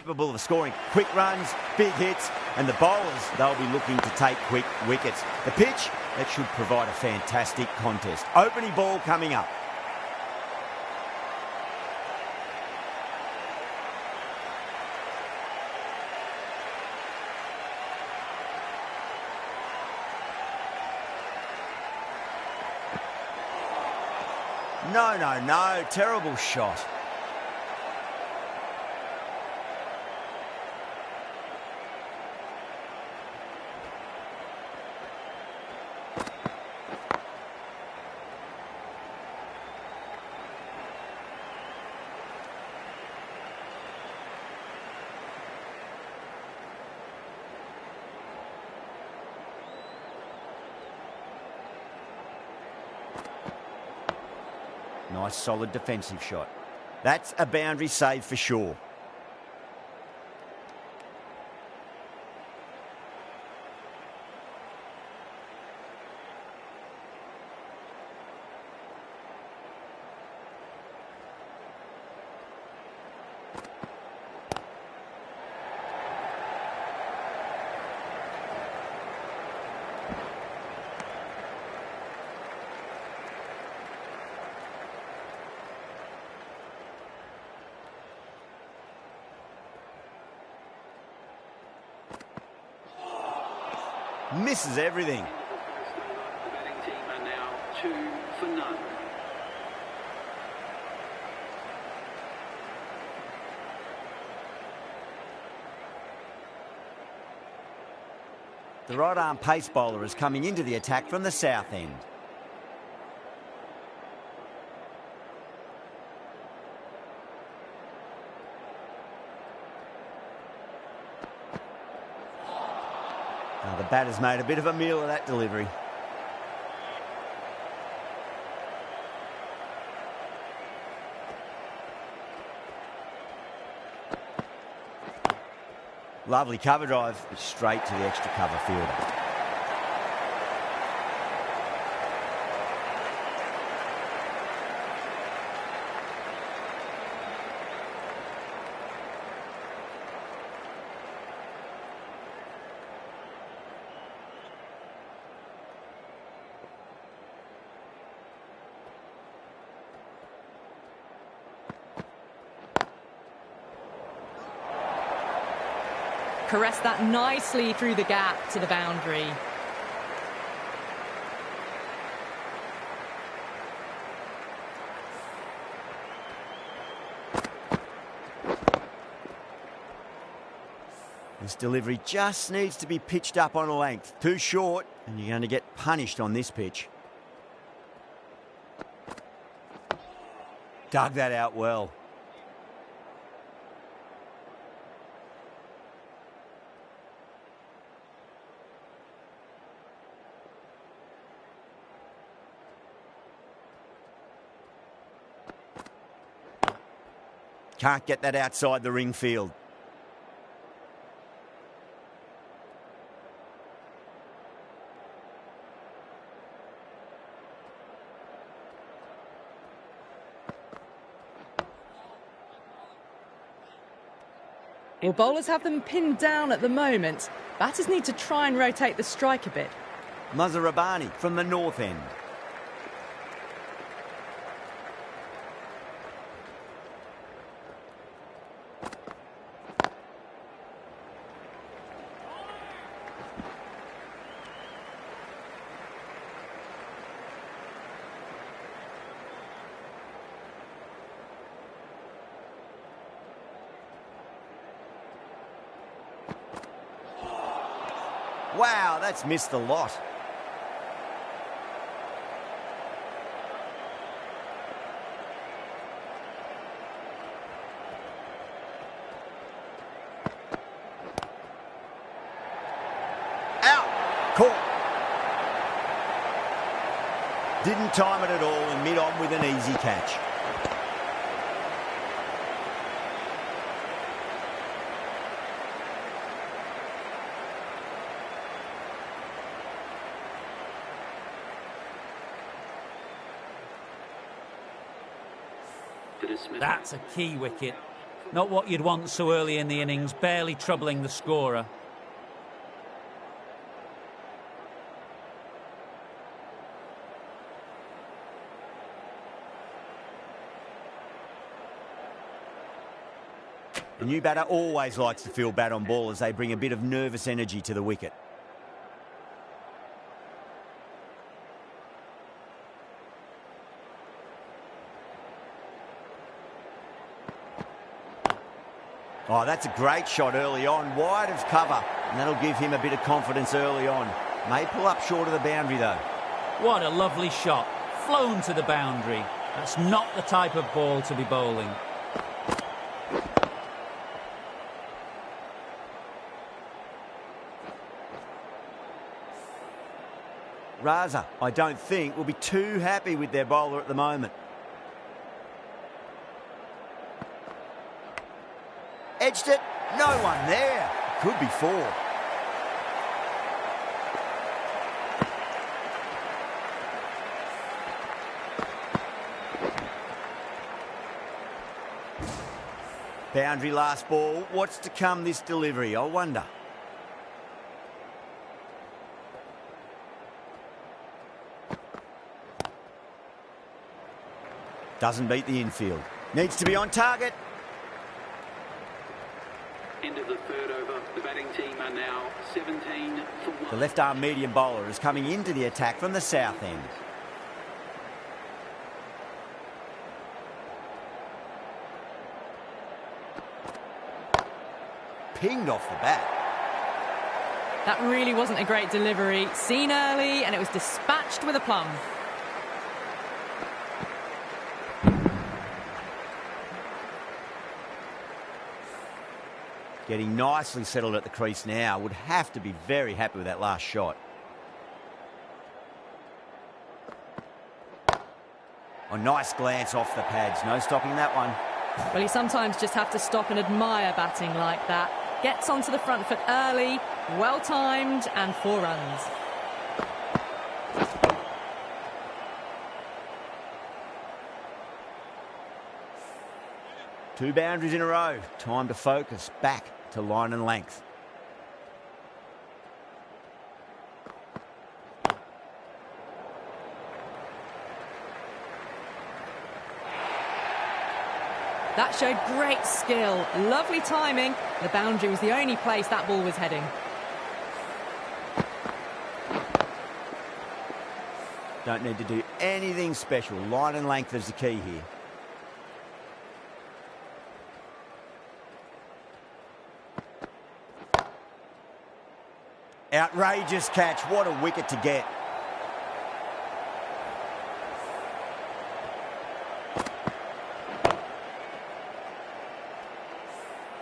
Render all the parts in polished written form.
capable of scoring quick runs, big hits, and the bowlers, they'll be looking to take quick wickets. The pitch, that should provide a fantastic contest. Opening ball coming up. No, terrible shot. Nice solid defensive shot. That's a boundary save for sure. Misses everything. The batting team are now 2 for none. The right-arm pace bowler is coming into the attack from the south end. The batter's made a bit of a meal of that delivery. Lovely cover drive, straight to the extra cover fielder. Caressed that nicely through the gap to the boundary. This delivery just needs to be pitched up on a length. Too short, and you're going to get punished on this pitch. Dug that out well. Can't get that outside the ring field. Well, bowlers have them pinned down at the moment. Batters need to try and rotate the strike a bit. Mazharabani from the north end. Wow, that's missed a lot. Out. Caught. Didn't time it at all and mid-on with an easy catch. That's a key wicket. Not what you'd want so early in the innings, barely troubling the scorer. The new batter always likes to feel bat on ball as they bring a bit of nervous energy to the wicket. Oh, that's a great shot early on, wide of cover, and that'll give him a bit of confidence early on. May pull up short of the boundary though. What a lovely shot, flown to the boundary. That's not the type of ball to be bowling. Raza, I don't think, will be too happy with their bowler at the moment. Edged it, no one there. Could be four. Boundary last ball. What's to come this delivery, I wonder. Doesn't beat the infield. Needs to be on target. End of the third over. The batting team are now 17 for 1. The left-arm medium bowler is coming into the attack from the south end. Pinged off the bat. That really wasn't a great delivery. Seen early, and it was dispatched with a plum. Getting nicely settled at the crease now. Would have to be very happy with that last shot. A nice glance off the pads. No stopping that one. Well, you sometimes just have to stop and admire batting like that. Gets onto the front foot early, well-timed, and 4 runs. Two boundaries in a row. Time to focus. Back to line and length. That showed great skill. Lovely timing. The boundary was the only place that ball was heading. Don't need to do anything special. Line and length is the key here. Outrageous catch. What a wicket to get.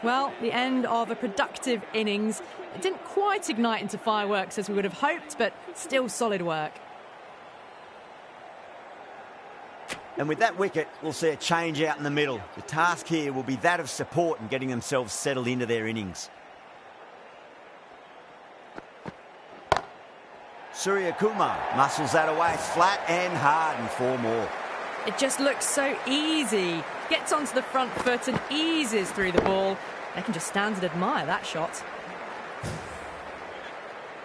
Well, the end of a productive innings. It didn't quite ignite into fireworks as we would have hoped, but still solid work. And with that wicket, we'll see a change out in the middle. The task here will be that of support and getting themselves settled into their innings. Surya Kumar muscles that away flat and hard, and 4 more. It just looks so easy. Gets onto the front foot and eases through the ball. They can just stand and admire that shot.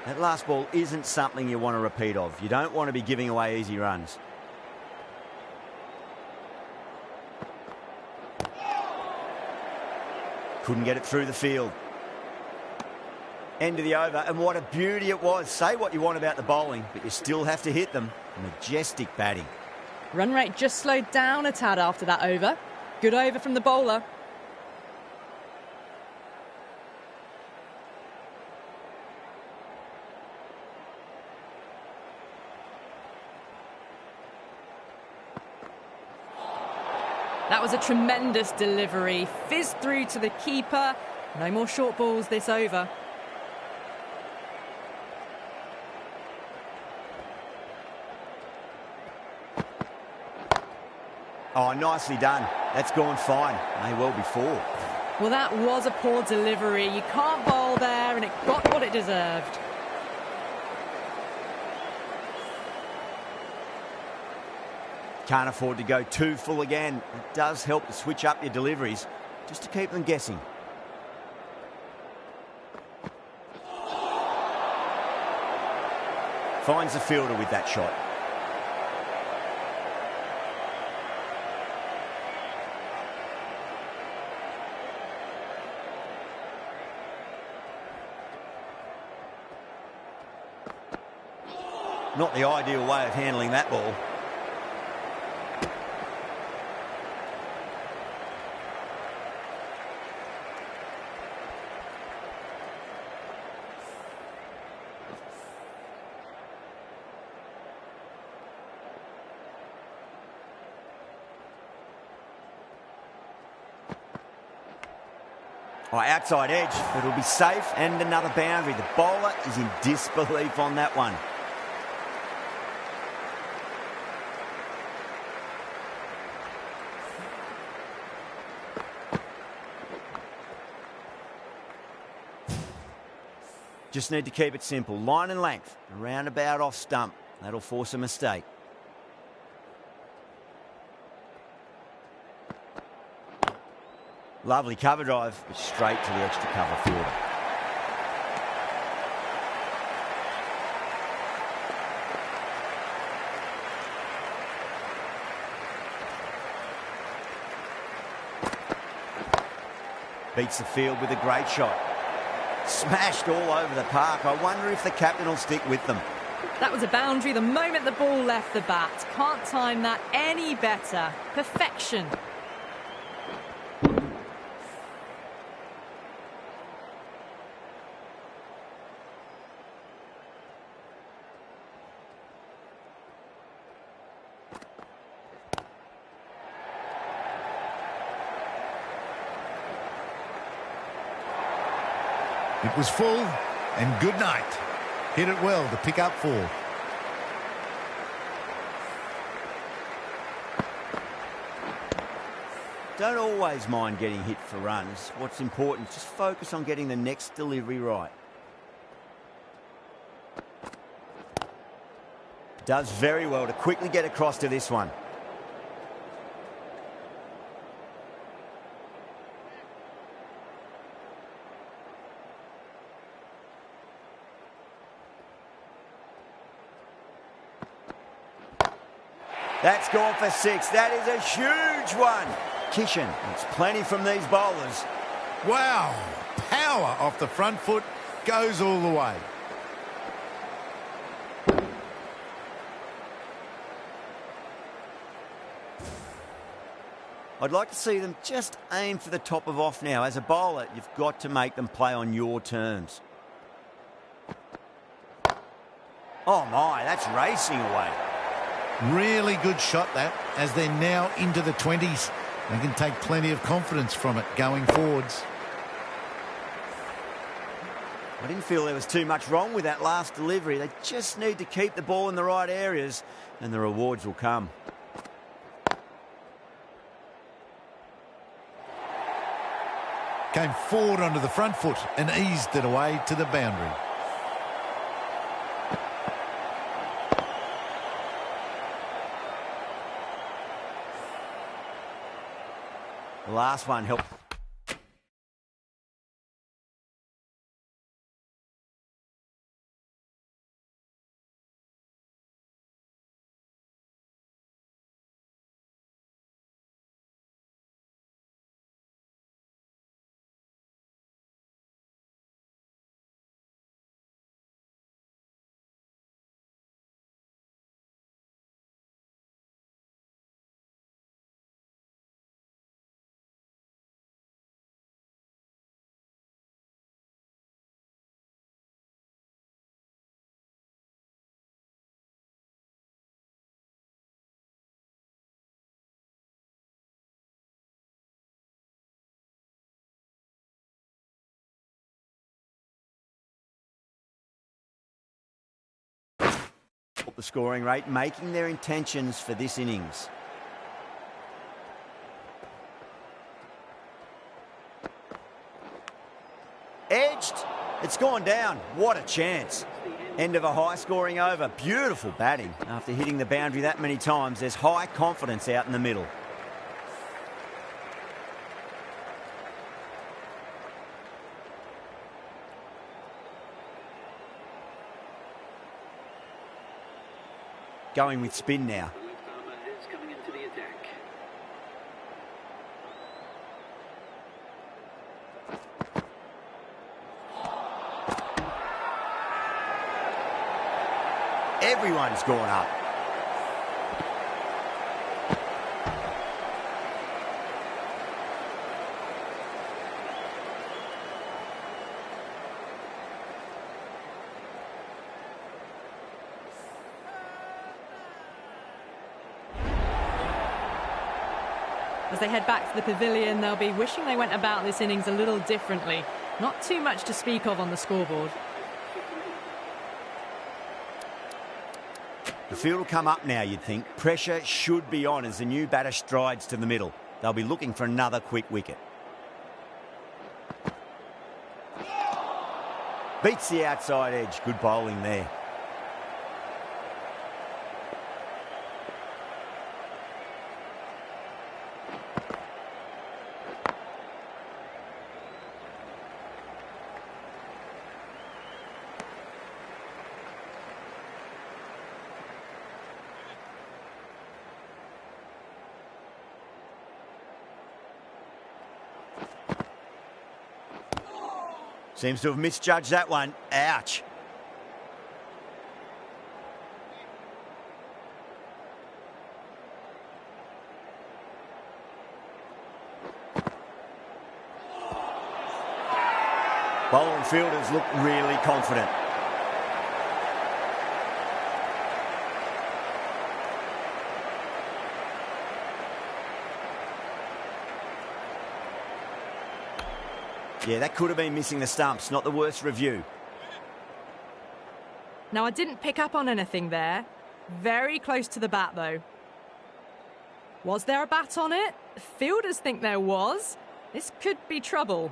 That last ball isn't something you want to repeat of. You don't want to be giving away easy runs. Couldn't get it through the field. End of the over, and what a beauty it was. Say what you want about the bowling, but you still have to hit them. Majestic batting. Run rate just slowed down a tad after that over. Good over from the bowler. That was a tremendous delivery. Fizzed through to the keeper. No more short balls this over. Oh, nicely done. That's gone fine. May well be 4. Well, that was a poor delivery. You can't bowl there, and it got what it deserved. Can't afford to go too full again. It does help to switch up your deliveries. just to keep them guessing. Finds the fielder with that shot. Not the ideal way of handling that ball. Oh, outside edge, but it'll be safe and another boundary. The bowler is in disbelief on that one. Just need to keep it simple. Line and length, around about off stump. That'll force a mistake. Lovely cover drive, but straight to the extra cover fielder. Beats the field with a great shot. Smashed all over the park. I wonder if the captain will stick with them. That was a boundary the moment the ball left the bat. Can't time that any better. Perfection. It was full, and good night. Hit it well to pick up 4. Don't always mind getting hit for runs. What's important, just focus on getting the next delivery right. Does very well to quickly get across to this one. That's gone for 6. That is a huge one. Kishan, it's plenty from these bowlers. Wow, power off the front foot, goes all the way. I'd like to see them just aim for the top of off now. As a bowler, you've got to make them play on your terms. Oh my, that's racing away. Really good shot that, as they're now into the 20s. They can take plenty of confidence from it going forwards. I didn't feel there was too much wrong with that last delivery. They just need to keep the ball in the right areas and the rewards will come. Came forward onto the front foot and eased it away to the boundary. The last one helped. The scoring rate, making their intentions for this innings. Edged. It's gone down. What a chance. End of a high-scoring over. Beautiful batting. After hitting the boundary that many times, there's high confidence out in the middle. going with spin now. The left armour is coming into the attack. Everyone's gone up. As they head back to the pavilion, they'll be wishing they went about this innings a little differently. Not too much to speak of on the scoreboard. The field will come up now, you'd think. Pressure should be on as the new batter strides to the middle. They'll be looking for another quick wicket. Beats the outside edge. Good bowling there. Seems to have misjudged that one. Ouch. Bowling fielders look really confident. Yeah, that could have been missing the stumps. Not the worst review. Now, I didn't pick up on anything there. Very close to the bat, though. Was there a bat on it? Fielders think there was. This could be trouble.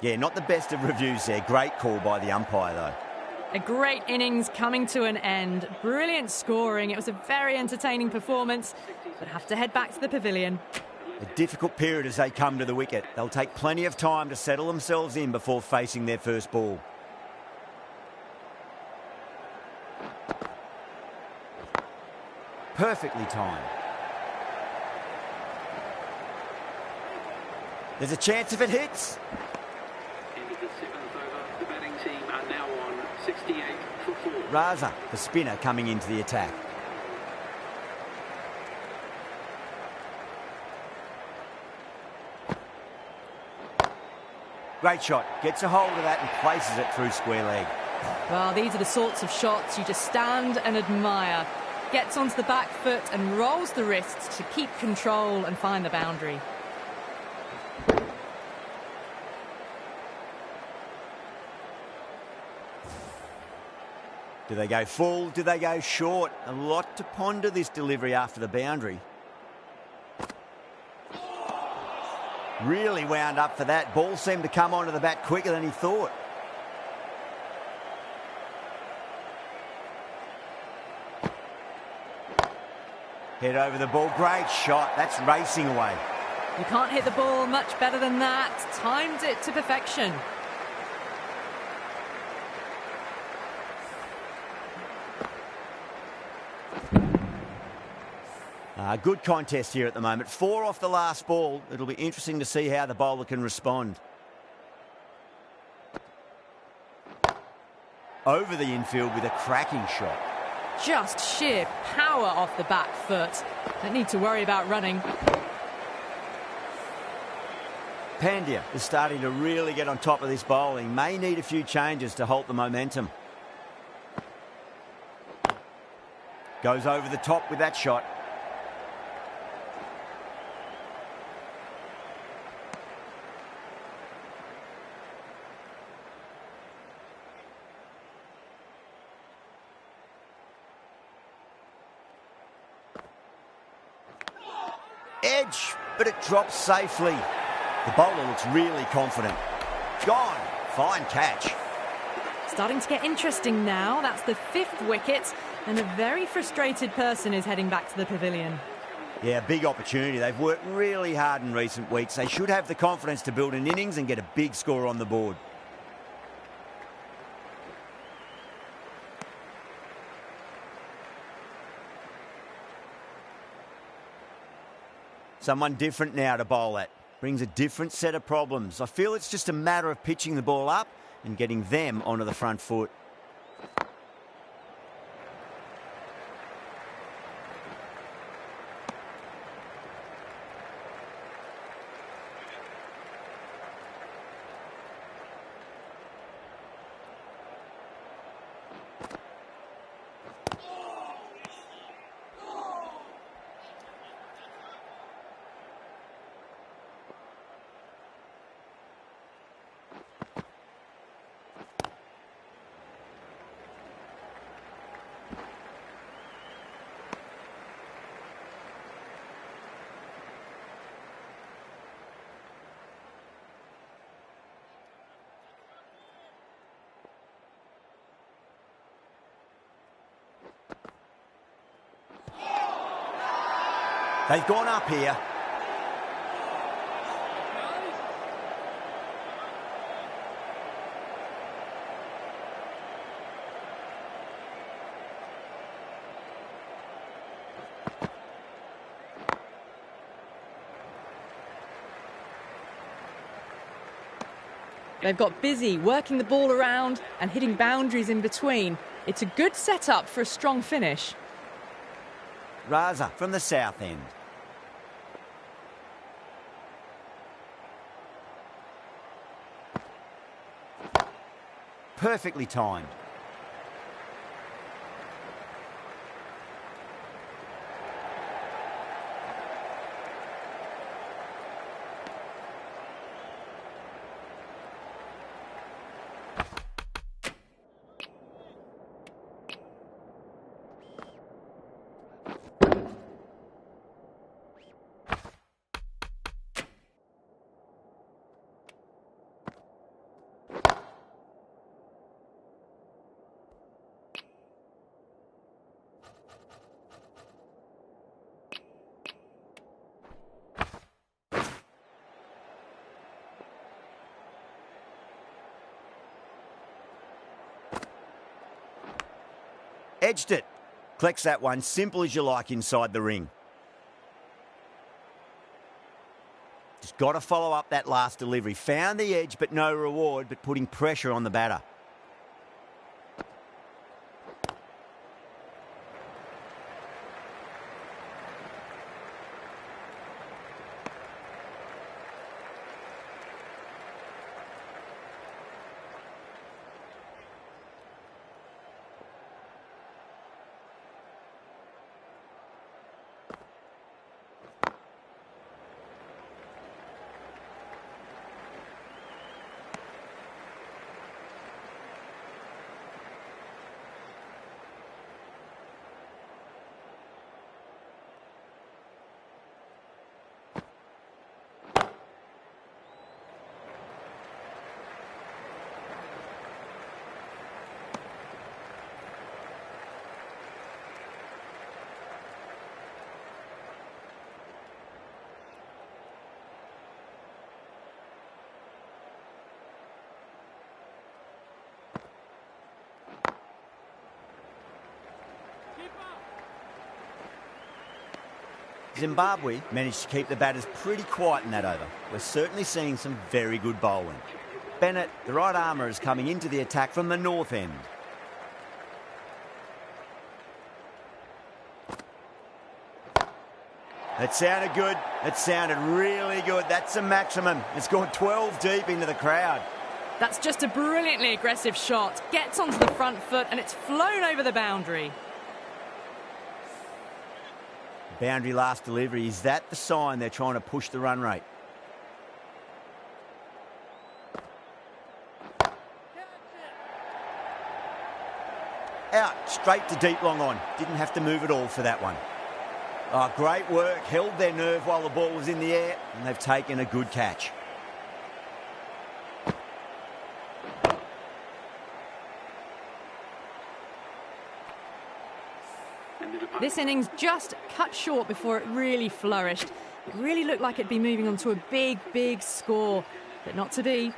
Yeah, not the best of reviews there. Great call by the umpire, though. A great innings coming to an end. Brilliant scoring. It was a very entertaining performance, but have to head back to the pavilion. A difficult period as they come to the wicket. They'll take plenty of time to settle themselves in before facing their first ball. Perfectly timed. There's a chance if it hits. End of the 7th over. The batting team are now on 68 for 4. Raza, the spinner, coming into the attack. Great shot. Gets a hold of that and places it through square leg. Well, these are the sorts of shots you just stand and admire. Gets onto the back foot and rolls the wrists to keep control and find the boundary. Do they go full? Do they go short? A lot to ponder this delivery after the boundary. Really wound up for that. Ball seemed to come onto the bat quicker than he thought. Head over the ball. Great shot. That's racing away. You can't hit the ball much better than that. Timed it to perfection. Good contest here at the moment. 4 off the last ball. It'll be interesting to see how the bowler can respond. Over the infield with a cracking shot. Just sheer power off the back foot. Don't need to worry about running. Pandya is starting to really get on top of this bowling. May need a few changes to halt the momentum. Goes over the top with that shot. Edge, but it drops safely. The bowler looks really confident. Gone. Fine catch. Starting to get interesting now. That's the 5th wicket, and a very frustrated person is heading back to the pavilion. Yeah, big opportunity. They've worked really hard in recent weeks. They should have the confidence to build an innings and get a big score on the board. Someone different now to bowl at. Brings a different set of problems. I feel it's just a matter of pitching the ball up and getting them onto the front foot. They've gone up here. They've got busy working the ball around and hitting boundaries in between. It's a good setup for a strong finish. Raza from the south end. Perfectly timed. Edged it. Collects that one, simple as you like inside the ring. Just got to follow up that last delivery. Found the edge, but no reward, but putting pressure on the batter. Zimbabwe managed to keep the batters pretty quiet in that over. We're certainly seeing some very good bowling. Bennett, the right armour, is coming into the attack from the north end. It sounded good. It sounded really good. That's a maximum. It's gone 12 deep into the crowd. That's just a brilliantly aggressive shot. Gets onto the front foot and it's flown over the boundary. Boundary last delivery. Is that the sign they're trying to push the run rate? Out, straight to deep long on. Didn't have to move at all for that one. Oh, great work. Held their nerve while the ball was in the air, and they've taken a good catch. This innings just cut short before it really flourished. It really looked like it'd be moving on to a big, big score, but not to be.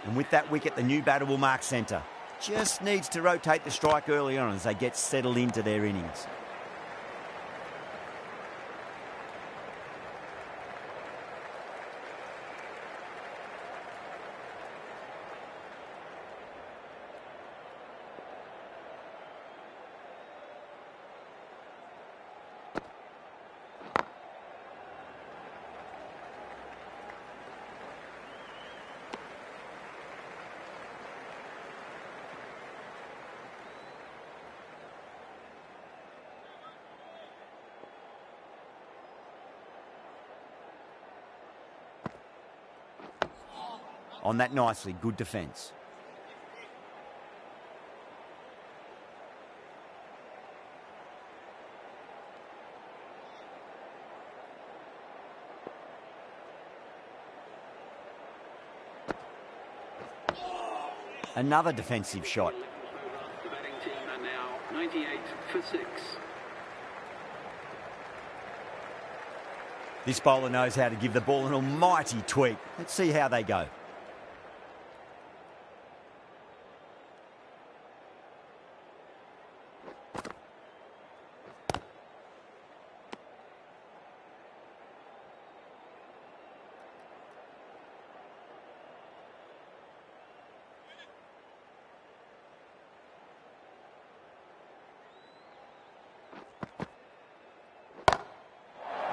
And with that wicket, the new batter will mark centre. Just needs to rotate the strike early on as they get settled into their innings. On that nicely, good defence. Another defensive shot. The batting team are now 98 for 6. This bowler knows how to give the ball an almighty tweak. Let's see how they go.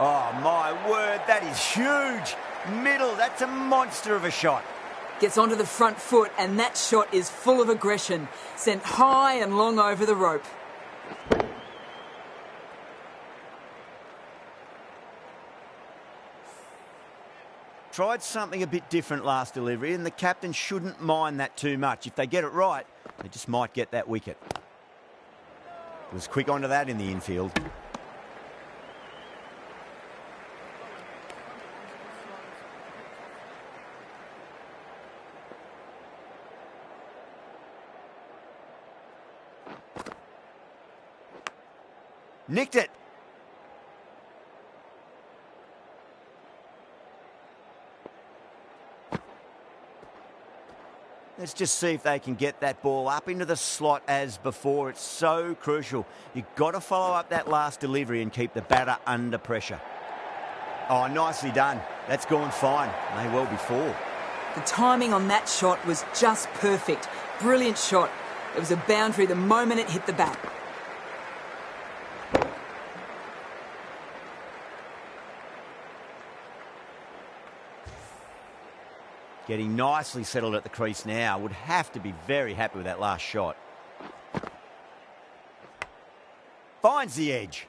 Oh, my word, that is huge. Middle, that's a monster of a shot. Gets onto the front foot, and that shot is full of aggression. Sent high and long over the rope. Tried something a bit different last delivery, and the captain shouldn't mind that too much. If they get it right, they just might get that wicket. Was quick onto that in the infield. Nicked it. Let's just see if they can get that ball up into the slot as before. It's so crucial. You've got to follow up that last delivery and keep the batter under pressure. Oh, nicely done. That's gone fine. May well be 4. The timing on that shot was just perfect. Brilliant shot. It was a boundary the moment it hit the bat. Getting nicely settled at the crease now. Would have to be very happy with that last shot. Finds the edge.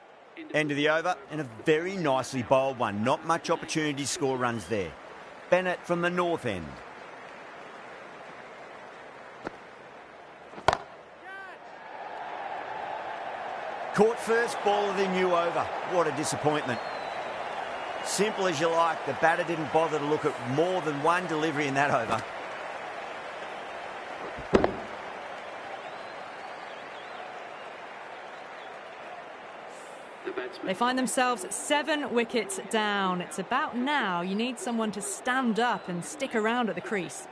End of the over, and a very nicely bowled one. Not much opportunity to score runs there. Bennett from the north end. Caught first ball of the new over. What a disappointment. Simple as you like, the batter didn't bother to look at more than one delivery in that over. They find themselves 7 wickets down. It's about now you need someone to stand up and stick around at the crease.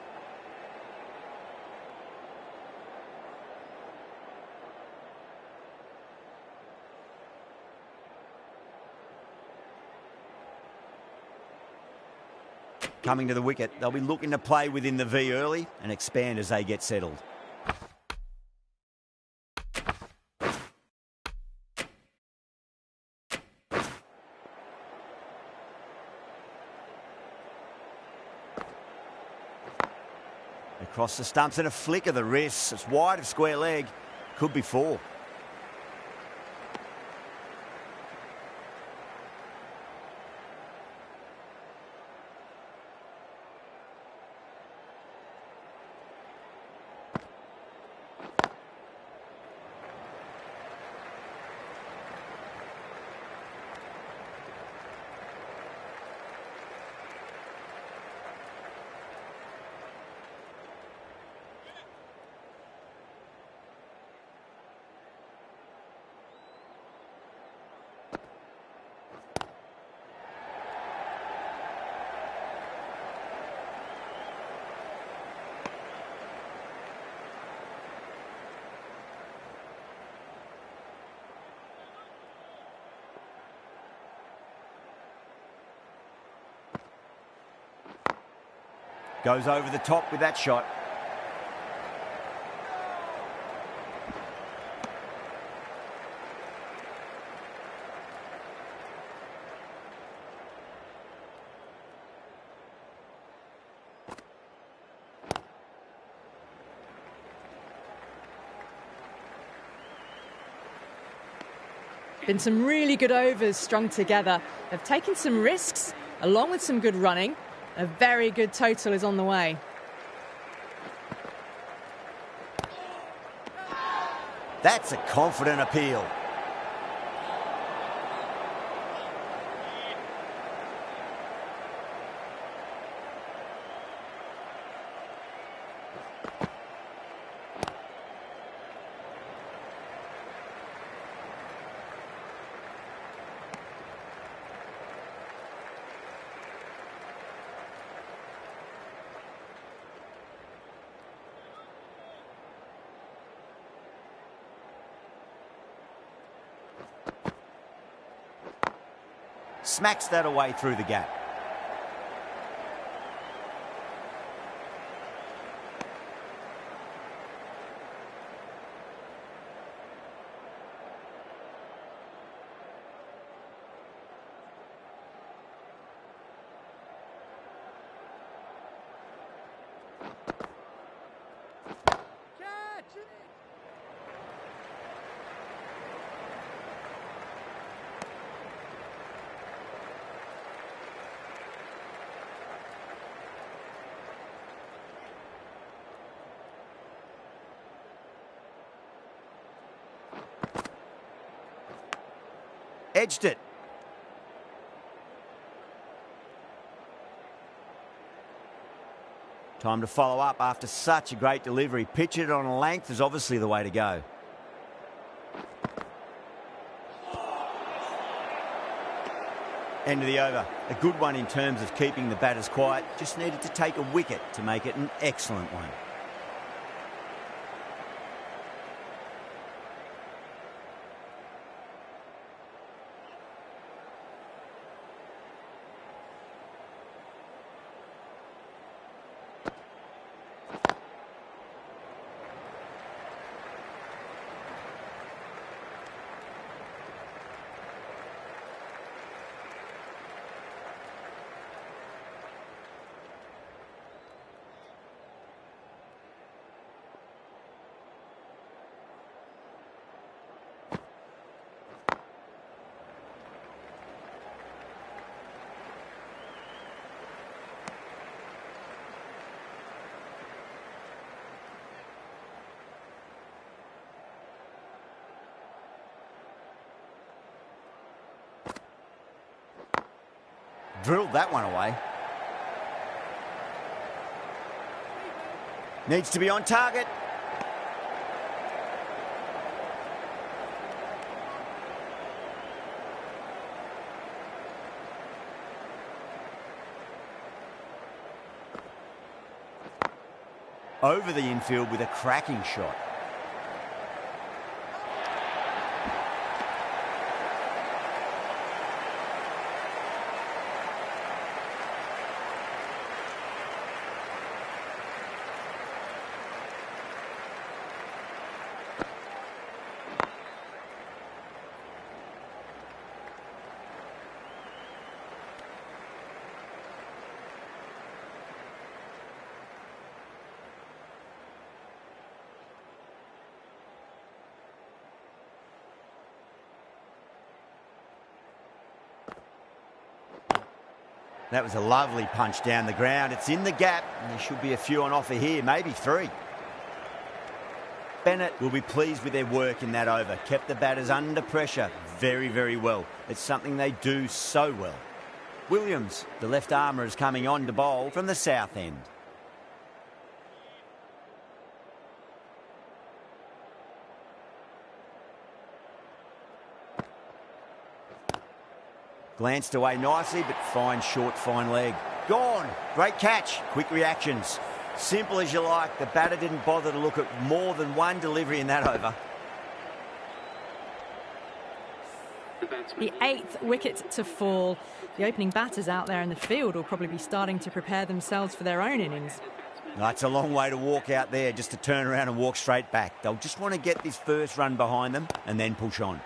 Coming to the wicket, they'll be looking to play within the V early and expand as they get settled. Across the stumps and a flick of the wrists. It's wide of square leg. Could be 4. Goes over the top with that shot. Been some really good overs strung together. They've taken some risks, along with some good running. A very good total is on the way. That's a confident appeal. Smacks that away through the gap. Edged it. Time to follow up after such a great delivery. Pitch it on a length is obviously the way to go. End of the over. A good one in terms of keeping the batters quiet. Just needed to take a wicket to make it an excellent one. Drilled that one away. Needs to be on target. Over the infield with a cracking shot. That was a lovely punch down the ground. It's in the gap, and there should be a few on offer here, maybe 3. Bennett will be pleased with their work in that over. Kept the batters under pressure very, very well. It's something they do so well. Williams, the left armour, is coming on to bowl from the south end. Glanced away nicely, but fine short, fine leg. Gone. Great catch. Quick reactions. Simple as you like. The batter didn't bother to look at more than one delivery in that over. The batsman. The 8th wicket to fall. The opening batters out there in the field will probably be starting to prepare themselves for their own innings. That's a long way to walk out there just to turn around and walk straight back. They'll just want to get this first run behind them and then push on.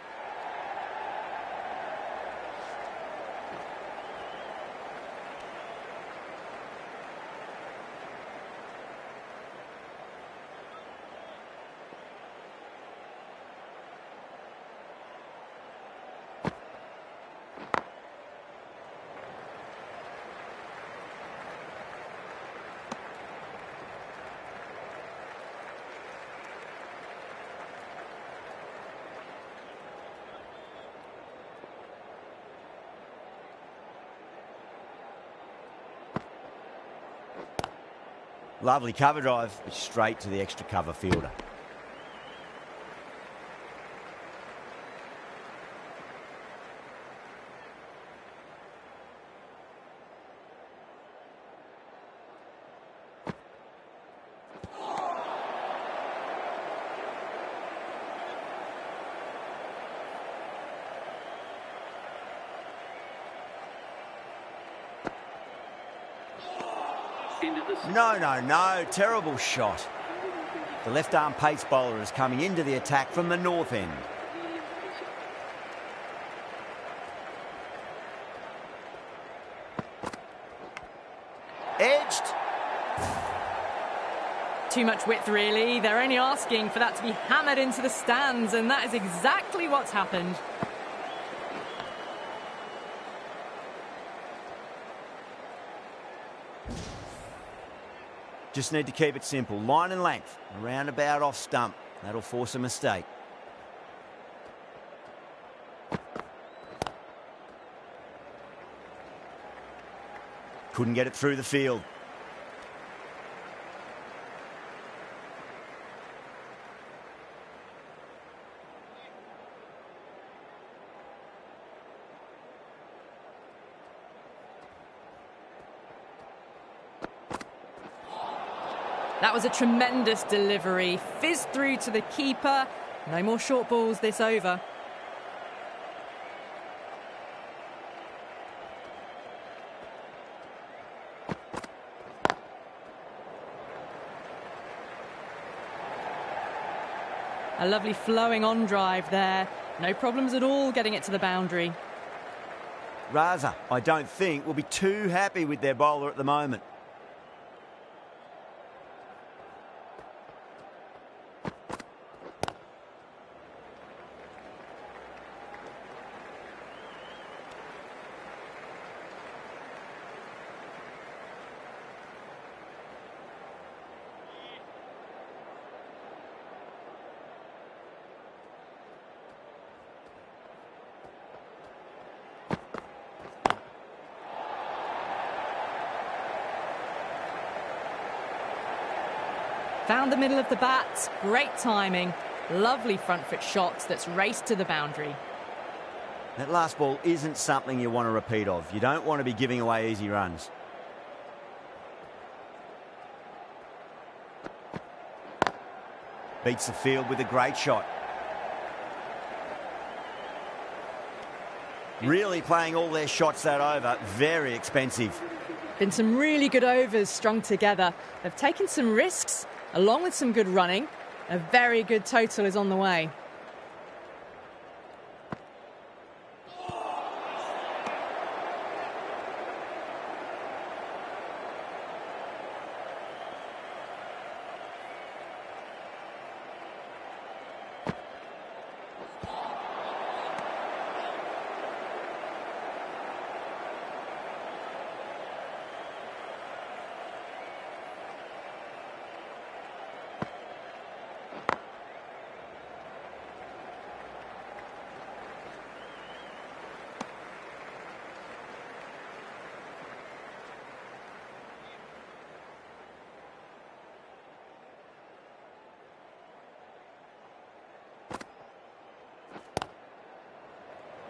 Lovely cover drive, but straight to the extra cover fielder. No. Terrible shot. The left-arm pace bowler is coming into the attack from the north end. Edged. Too much width, really. They're only asking for that to be hammered into the stands, and that is exactly what's happened. Just need to keep it simple. Line and length. Around about off stump. That'll force a mistake. Couldn't get it through the field. That was a tremendous delivery. Fizzed through to the keeper. No more short balls this over. A lovely flowing on drive there. No problems at all getting it to the boundary. Raza, I don't think, will be too happy with their bowler at the moment. Found the middle of the bat, great timing, lovely front foot shots that's raced to the boundary. That last ball isn't something you want to repeat of. You don't want to be giving away easy runs. Beats the field with a great shot. Really playing all their shots that over, very expensive. Been some really good overs strung together. They've taken some risks, along with some good running. A very good total is on the way.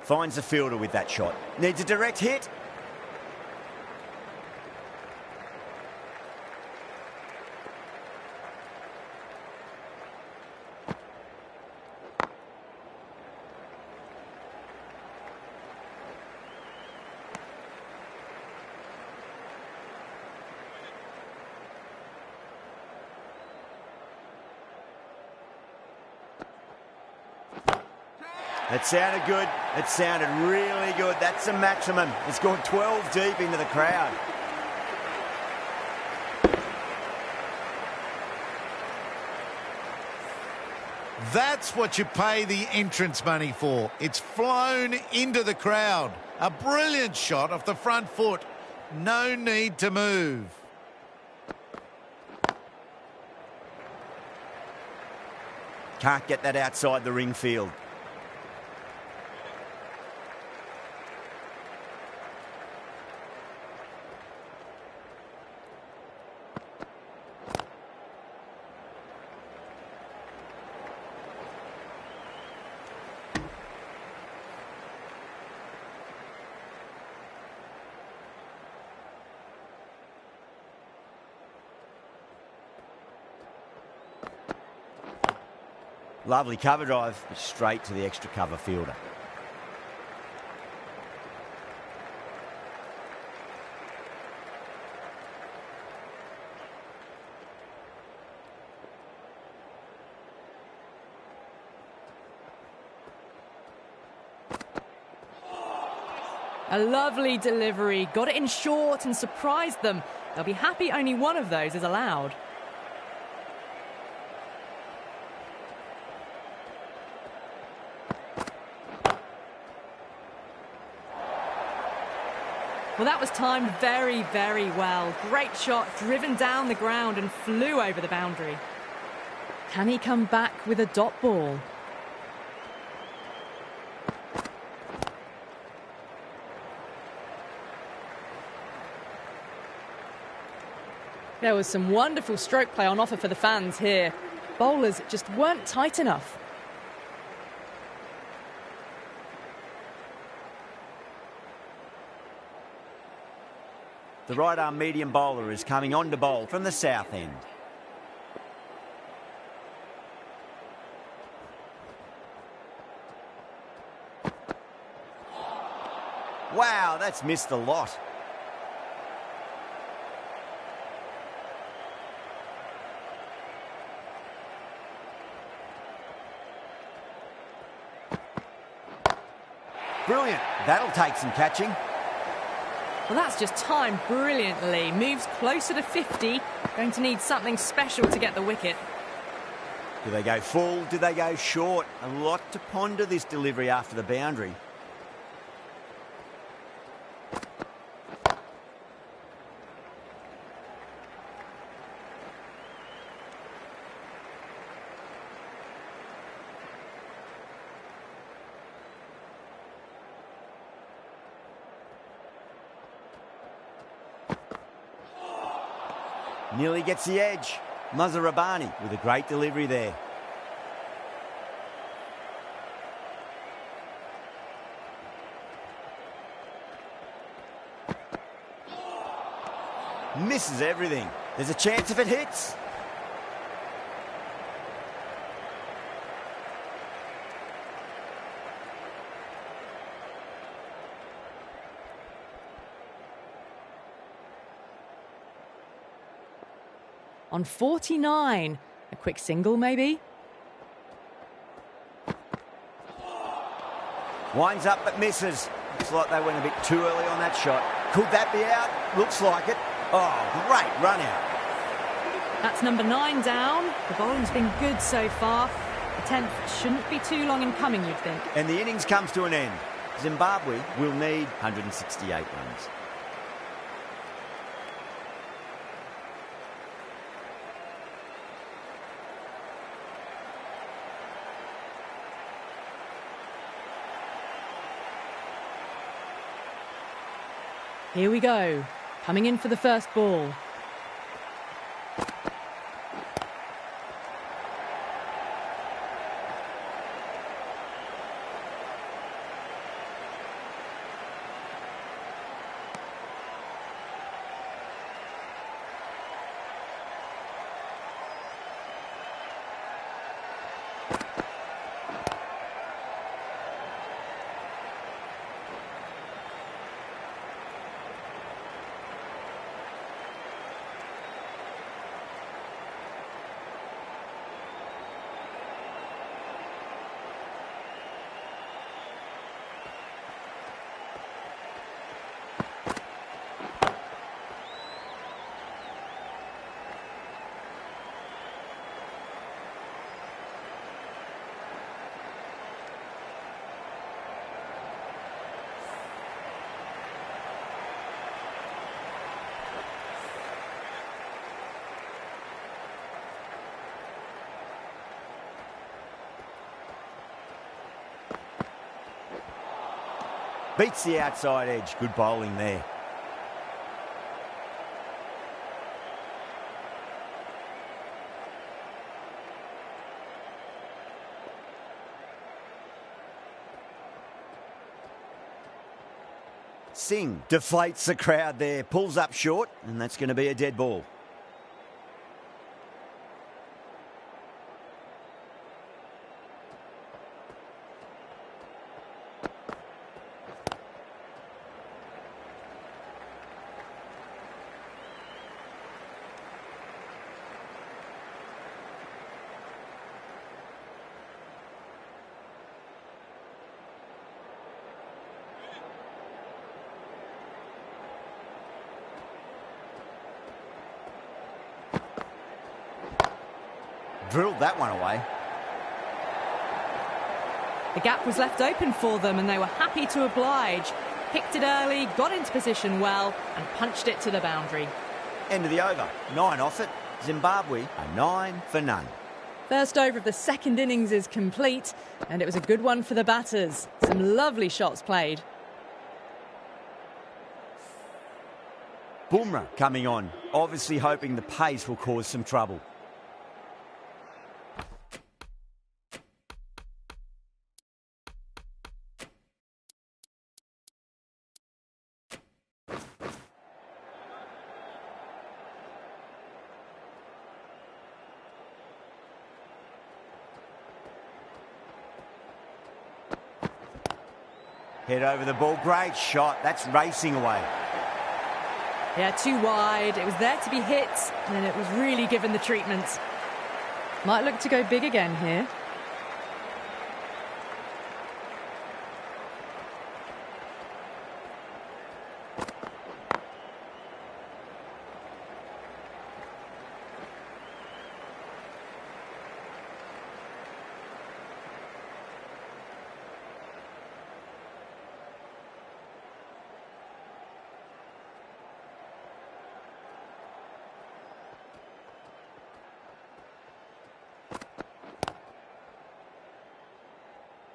Finds the fielder with that shot. Needs a direct hit. It sounded good. It sounded really good. That's the maximum. It's gone 12 deep into the crowd. That's what you pay the entrance money for. It's flown into the crowd. A brilliant shot off the front foot. No need to move. Can't get that outside the ring field. Lovely cover drive, straight to the extra cover fielder. A lovely delivery. Got it in short and surprised them. They'll be happy only one of those is allowed. Well, that was timed very, very well. Great shot, driven down the ground and flew over the boundary. Can he come back with a dot ball? There was some wonderful stroke play on offer for the fans here. Bowlers just weren't tight enough. The right-arm medium bowler is coming on to bowl from the south end. Wow, that's missed a lot. Brilliant. That'll take some catching. Well, that's just timed brilliantly. Moves closer to 50. Going to need something special to get the wicket. Do they go full? Do they go short? A lot to ponder this delivery after the boundary. Nearly gets the edge. Mazharabani with a great delivery there. Misses everything. There's a chance if it hits. On 49. A quick single, maybe? Winds up but misses. Looks like they went a bit too early on that shot. Could that be out? Looks like it. Oh, great run out. That's number 9 down. The bowling's been good so far. The 10th shouldn't be too long in coming, you'd think. And the innings comes to an end. Zimbabwe will need 168 runs. Here we go. Coming in for the first ball. Beats the outside edge. Good bowling there. Singh deflates the crowd there, pulls up short, and that's going to be a dead ball. Drilled that one away. The gap was left open for them and they were happy to oblige. Picked it early, got into position well and punched it to the boundary. End of the over. 9 off it. Zimbabwe are 9 for none. First over of the second innings is complete and it was a good one for the batters. Some lovely shots played. Bumrah coming on, obviously hoping the pace will cause some trouble. Head over the ball, great shot, that's racing away. Yeah, too wide, it was there to be hit and it was really given the treatment. Might look to go big again here.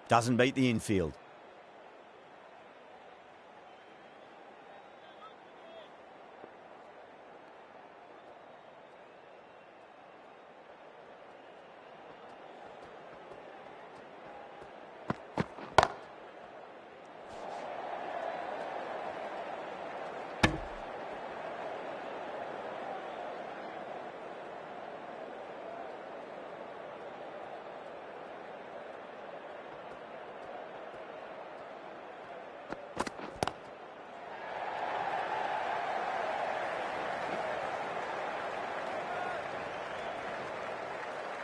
Doesn't beat the infield.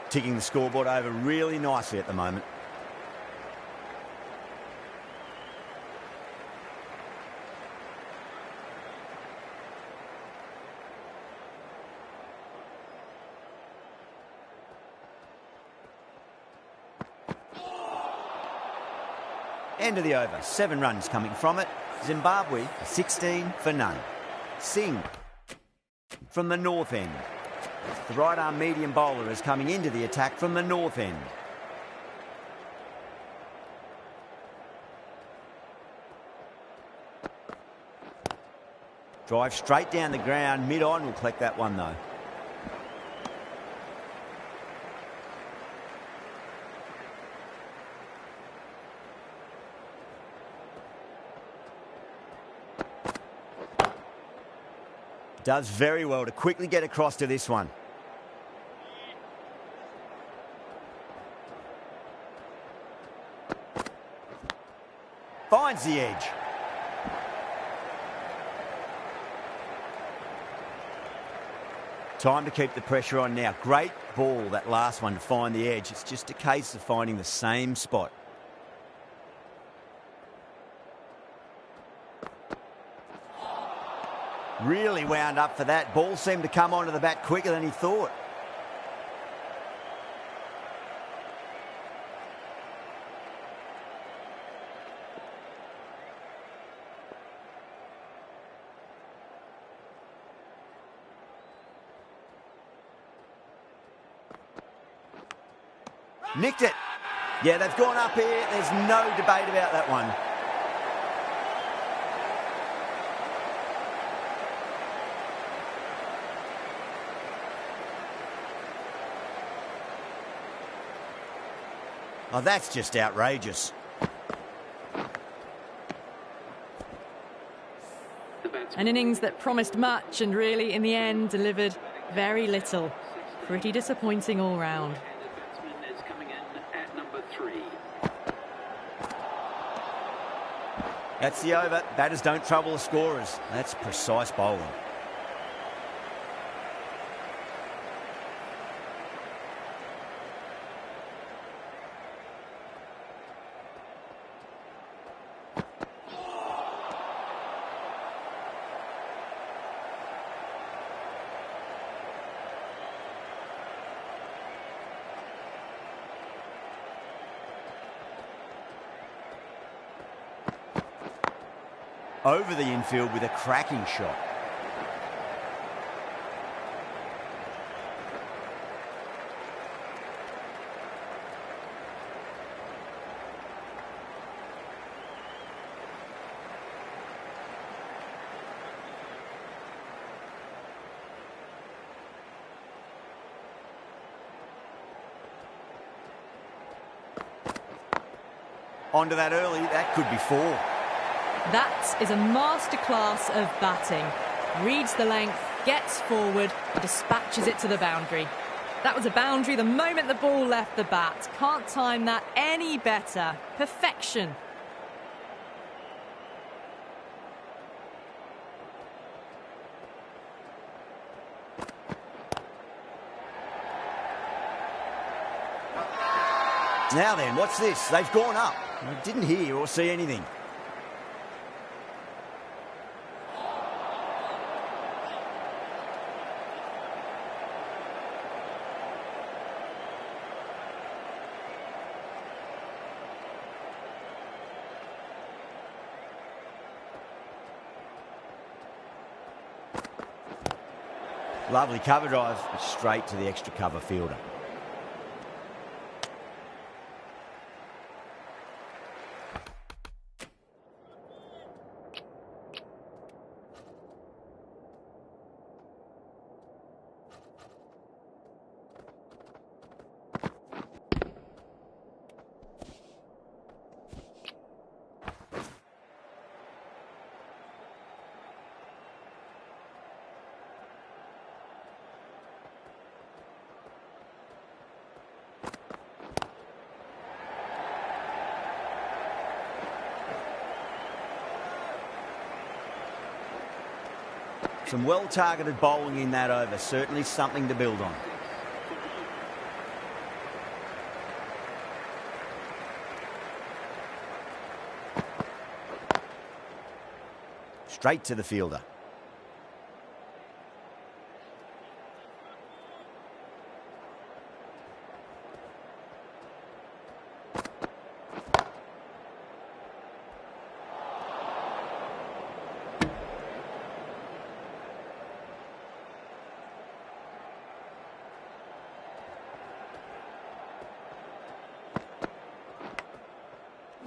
Ticking the scoreboard over really nicely at the moment. End of the over. 7 runs coming from it. Zimbabwe 16 for none. Singh from the north end. The right-arm medium bowler is coming into the attack from the north end. Drive straight down the ground, mid-on, will collect that one though. Does very well to quickly get across to this one. Finds the edge. Time to keep the pressure on now. Great ball, that last one, to find the edge. It's just a case of finding the same spot. Really wound up for that. Ball seemed to come onto the bat quicker than he thought. Nicked it. Yeah, they've gone up here. There's no debate about that one. Oh, that's just outrageous. An innings that promised much and really, in the end, delivered very little. Pretty disappointing all round. Batsman is coming in at number 3. That's the over. Batters don't trouble the scorers. That's precise bowling. Over the infield with a cracking shot. Onto that early, that could be 4. That is a masterclass of batting. Reads the length, gets forward, and dispatches it to the boundary. That was a boundary the moment the ball left the bat. Can't time that any better. Perfection. Now then, what's this? They've gone up. I didn't hear or see anything. Lovely cover drive, straight to the extra cover fielder. Some well-targeted bowling in that over. Certainly something to build on. Straight to the fielder.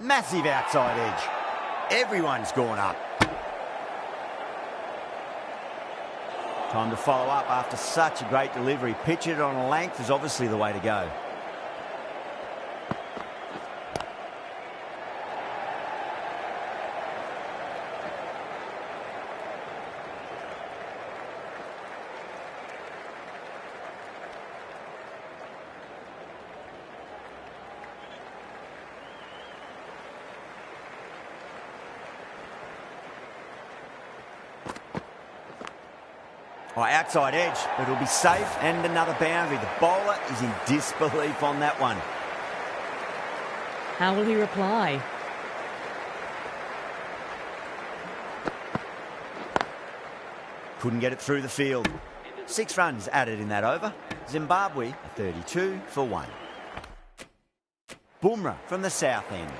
Massive outside edge. Everyone's gone up. Time to follow up after such a great delivery. Pitch it on a length is obviously the way to go. Oh, outside edge, but it'll be safe and another boundary. The bowler is in disbelief on that one. How will he reply? Couldn't get it through the field. 6 runs added in that over. Zimbabwe 32 for 1. Bumrah from the south end.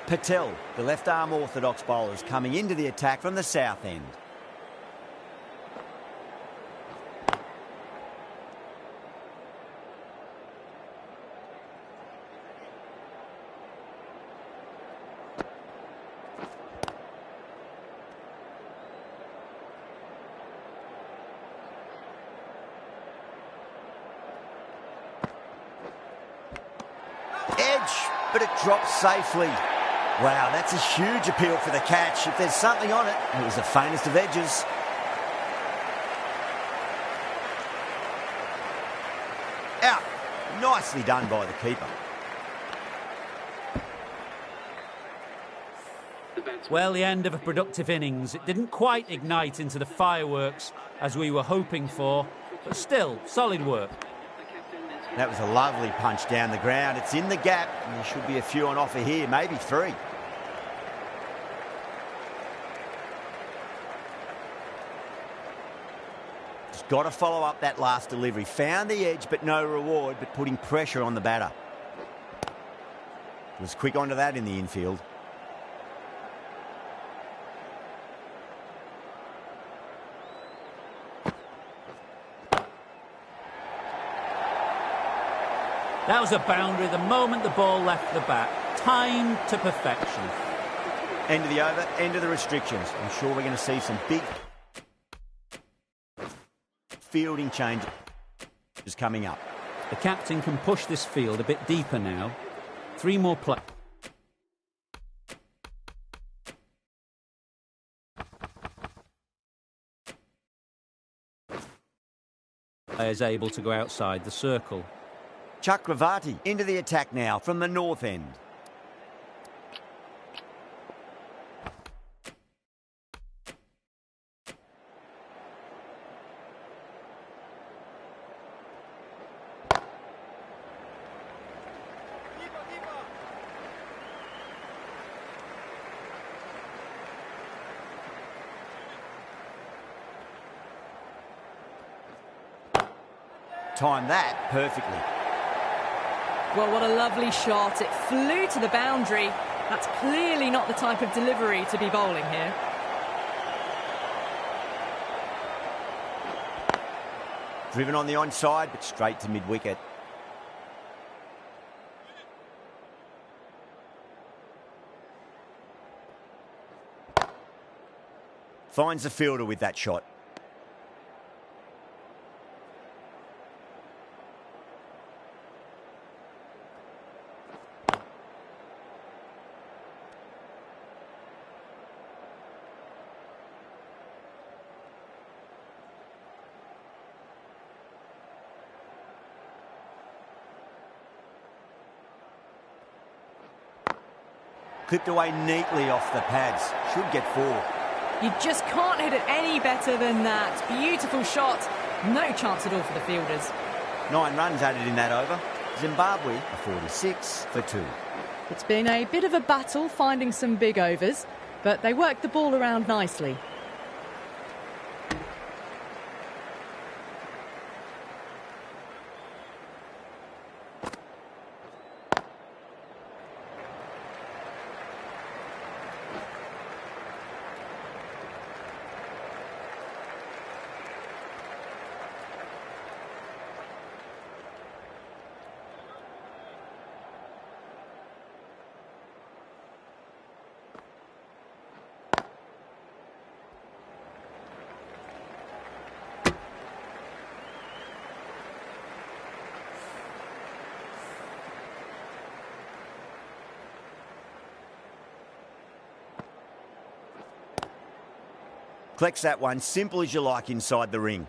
Patel, the left-arm orthodox bowlers, coming into the attack from the south end. but it drops safely. Wow, that's a huge appeal for the catch. If there's something on it, it was the faintest of edges. Out. Nicely done by the keeper. Well, the end of a productive innings. It didn't quite ignite into the fireworks as we were hoping for, but still, solid work. That was a lovely punch down the ground. It's in the gap, and there should be a few on offer here, maybe 3. Just got to follow up that last delivery. Found the edge, but no reward, but putting pressure on the batter. Was quick onto that in the infield. That was a boundary the moment the ball left the bat. Timed to perfection. End of the over, end of the restrictions. I'm sure we're going to see some big fielding changes coming up. The captain can push this field a bit deeper now. 3 more players able to go outside the circle. Chakravarti into the attack now from the north end. Timed that perfectly. Well, what a lovely shot. It flew to the boundary. That's clearly not the type of delivery to be bowling here. Driven on the onside, but straight to mid-wicket. Finds the fielder with that shot. Clipped away neatly off the pads. Should get 4. You just can't hit it any better than that. Beautiful shot. No chance at all for the fielders. 9 runs added in that over. Zimbabwe a 46 for 2. It's been a bit of a battle finding some big overs, but they worked the ball around nicely. Collects that one, simple as you like inside the ring.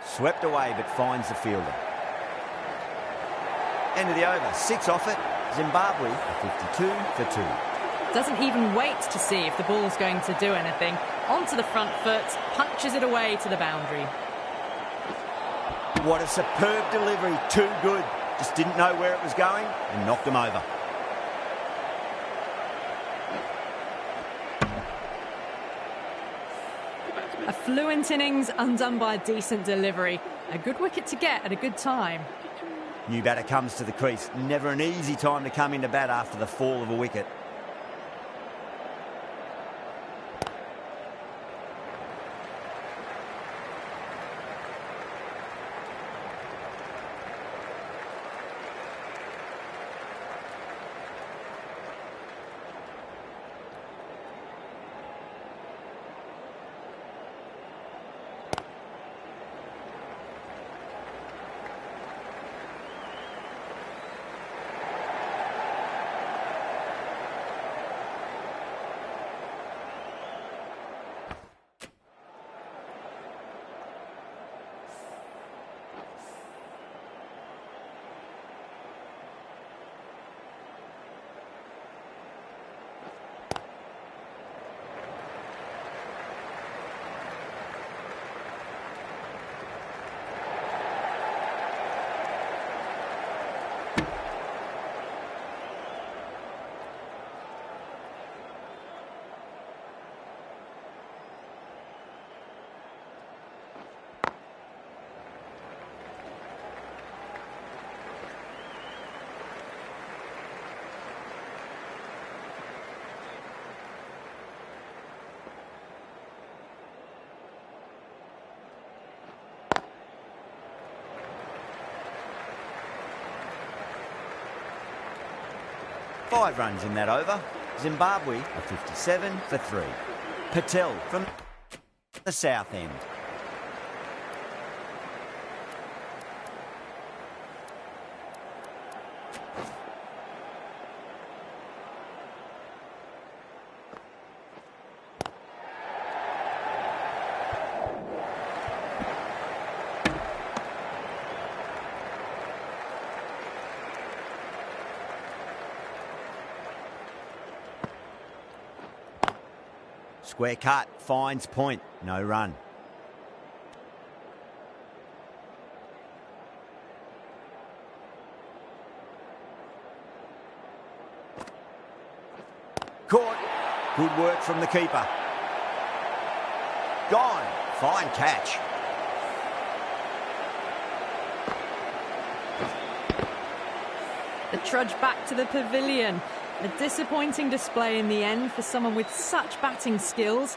Swept away, but finds the fielder. End of the over, 6 off it. Zimbabwe a 52 for 2. Doesn't even wait to see if the ball's going to do anything. Onto the front foot, punches it away to the boundary. What a superb delivery, too good. Just didn't know where it was going and knocked him over. A fluent innings undone by a decent delivery. A good wicket to get at a good time. New batter comes to the crease. Never an easy time to come into bat after the fall of a wicket. 5 runs in that over. Zimbabwe are 57 for 3. Patel from the south end. Square cut, finds point, no run. Caught. Good work from the keeper. Gone. Fine catch. The trudge back to the pavilion. A disappointing display in the end for someone with such batting skills.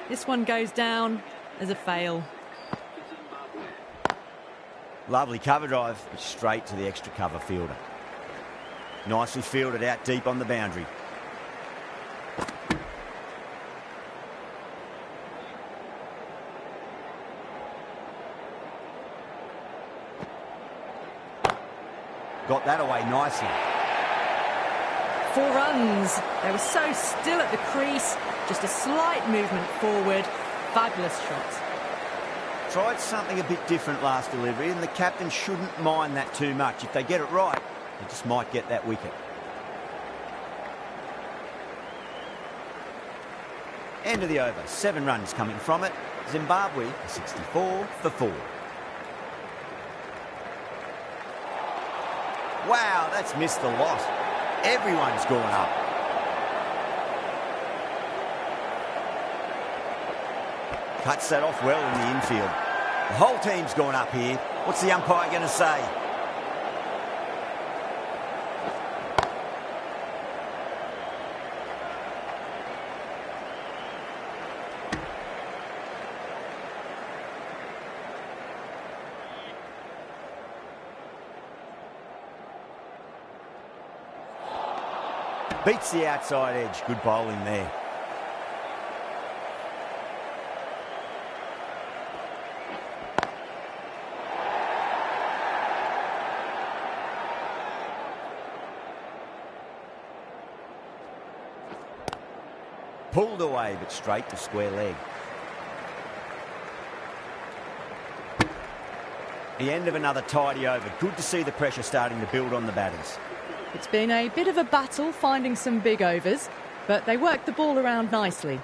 This one goes down as a fail. Lovely cover drive, but straight to the extra cover fielder. Nicely fielded out deep on the boundary. Got that away nicely. 4 runs. They were so still at the crease. Just a slight movement forward. Fabulous shot. Tried something a bit different last delivery, and the captain shouldn't mind that too much. If they get it right, they just might get that wicket. End of the over. 7 runs coming from it. Zimbabwe are 64 for 4. Wow, that's missed the lot. Everyone's gone up. Cuts that off well in the infield. The whole team's gone up here. What's the umpire going to say? Beats the outside edge. Good bowling there. Pulled away, but straight to square leg. The end of another tidy over. Good to see the pressure starting to build on the batters. It's been a bit of a battle finding some big overs, but they worked the ball around nicely.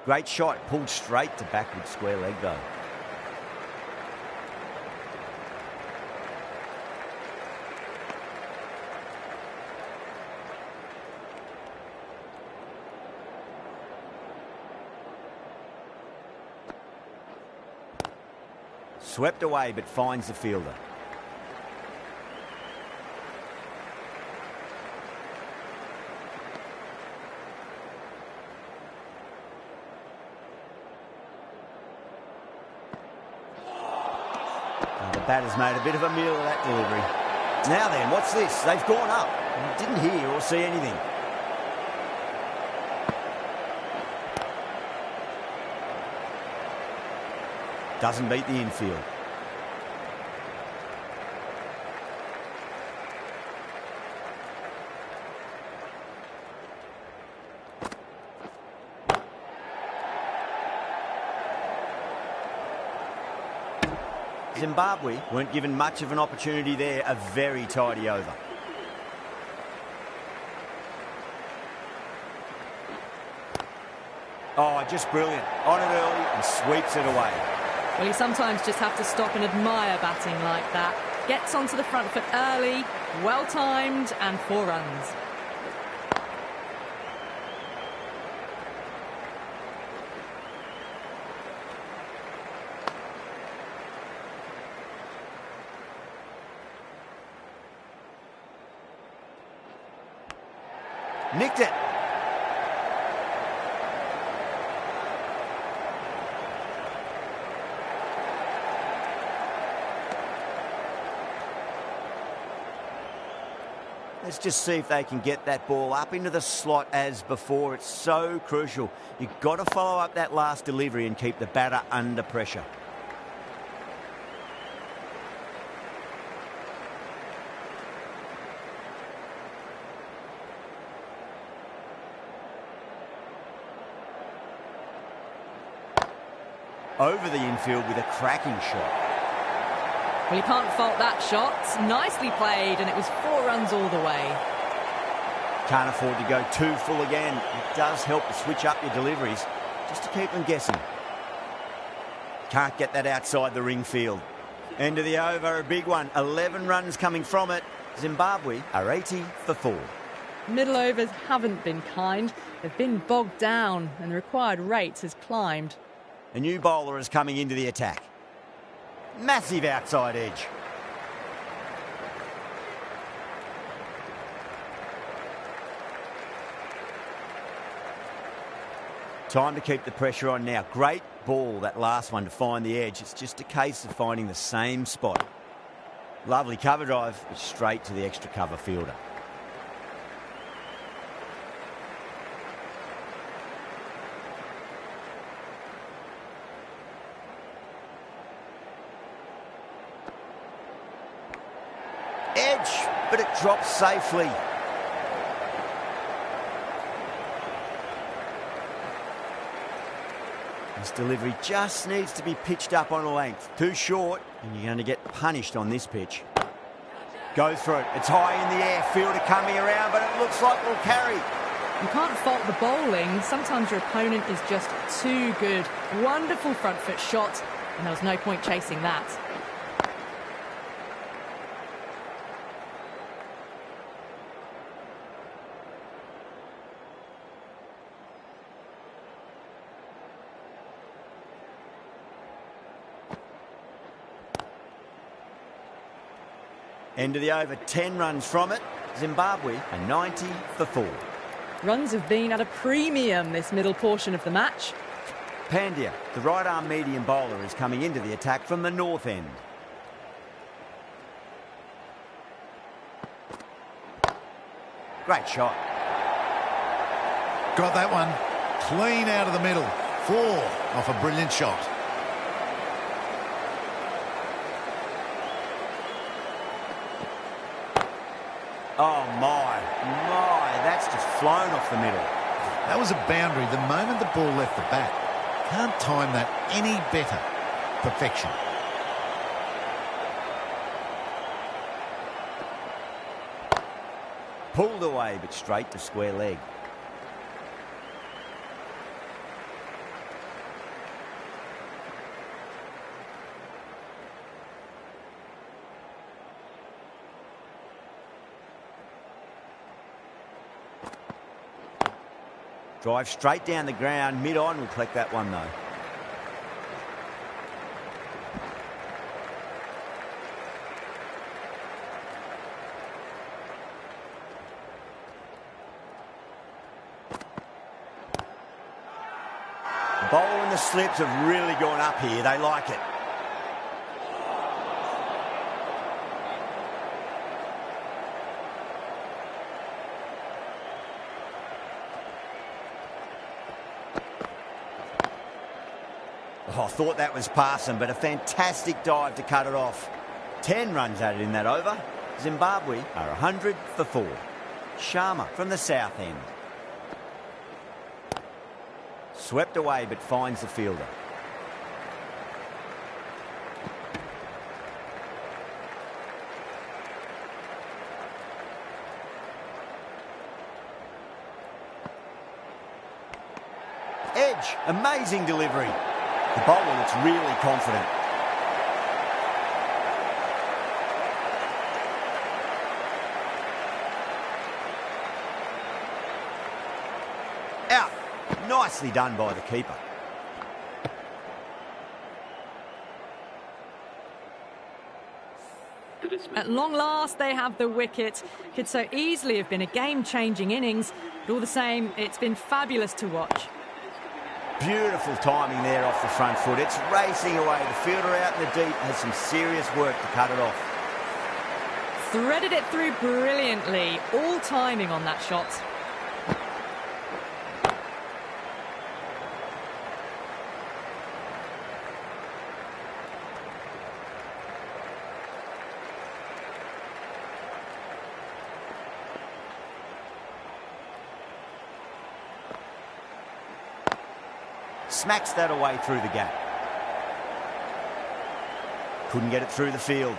Great shot, pulled straight to backward square leg though. Swept away, but finds the fielder. The batter's made a bit of a meal of that delivery. Now then, what's this? They've gone up. Didn't hear or see anything. Doesn't beat the infield. Zimbabwe weren't given much of an opportunity there. A very tidy over. Oh, just brilliant. On it early and sweeps it away. Well, you sometimes just have to stop and admire batting like that. Gets onto the front foot early, well-timed, and 4 runs. Nicked it. Let's just see if they can get that ball up into the slot as before. It's so crucial. You've got to follow up that last delivery and keep the batter under pressure. Over the infield with a cracking shot. Well, you can't fault that shot. Nicely played, and it was 4 runs all the way. Can't afford to go too full again. It does help to switch up your deliveries, just to keep them guessing. Can't get that outside the ring field. End of the over, a big one. 11 runs coming from it. Zimbabwe are 80 for 4. Middle overs haven't been kind. They've been bogged down, and the required rate has climbed. A new bowler is coming into the attack. Massive outside edge. Time to keep the pressure on now. Great ball, that last one, to find the edge. It's just a case of finding the same spot. Lovely cover drive, but straight to the extra cover fielder. Edge, but it drops safely. This delivery just needs to be pitched up on a length. Too short, and you're going to get punished on this pitch. Go through it. It's high in the air. Fielder coming around, but it looks like we'll carry. You can't fault the bowling. Sometimes your opponent is just too good. Wonderful front foot shot, and there was no point chasing that. End of the over, 10 runs from it. Zimbabwe are 90 for 4. Runs have been at a premium this middle portion of the match. Pandya, the right-arm medium bowler, is coming into the attack from the north end. Great shot. Got that one. Clean out of the middle. 4 off a brilliant shot. Oh, my, that's just flown off the middle. That was a boundary the moment the ball left the bat. Can't time that any better. Perfection. Pulled away, but straight to square leg. Drive straight down the ground, mid-on, will collect that one though. The bowler and the slips have really gone up here, they like it. Oh, I thought that was passing, but a fantastic dive to cut it off. 10 runs added in that over. Zimbabwe are 100 for 4. Sharma from the south end. Swept away, but finds the fielder. Edge, amazing delivery. The bowler looks really confident. Out. Nicely done by the keeper. The dismiss. At long last, they have the wicket. Could so easily have been a game-changing innings, but all the same, it's been fabulous to watch. Beautiful timing there off the front foot. It's racing away. The fielder out in the deep has some serious work to cut it off. Threaded it through brilliantly. All timing on that shot. Smacks that away through the gap. Couldn't get it through the field.